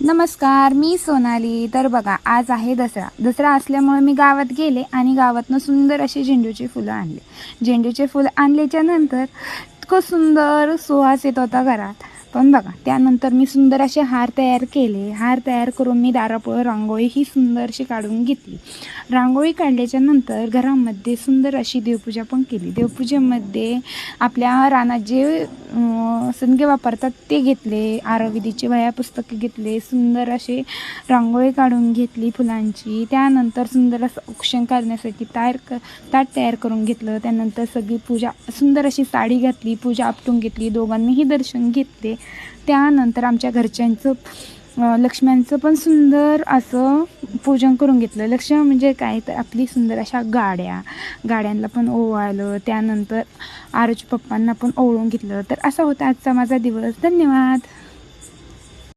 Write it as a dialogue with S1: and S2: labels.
S1: नमस्कार, मी सोनाली. तर बघा, आज आहे दसरा असल्यामुळे मी गावात गेले आणि गावातनं सुंदर अशी झेंडूची फुलं आणले. झेंडूचे फुलं आणल्याच्या नंतर इतकं सुंदर सुवास येत होता घरात. पण बघा, त्यानंतर मी सुंदर असे हार तयार केले. हार तयार करून मी दारापुढं रांगोळी ही सुंदरशी काढून घेतली. रांगोळी काढल्याच्या नंतर घरामध्ये सुंदर अशी देवपूजा पण केली. देवपूजेमध्ये आपल्या रानात जे सणगे वापरतात ते घेतले. आयुर्वेदाची वह्या पुस्तके घेतले. सुंदर असे रांगोळी काढून घेतली फुलांची. त्यानंतर सुंदर असं औक्षण करण्यासाठी ताट तयार करून घेतलं. त्यानंतर सगळी पूजा सुंदर अशी साडी घातली. पूजा आपटून घेतली. दोघांनीही दर्शन घेतले. त्यानंतर आमच्या घरच्यांचं लक्ष्म्यांचं पण सुंदर असं पूजन करून घेतलं. लक्ष्मी म्हणजे काय तर आपली सुंदर अशा गाड्यांना पण ओवाळलं. त्यानंतर आरुच्या पप्पांना पण ओवाळून घेतलं. तर असा होता आजचा माझा दिवस. धन्यवाद.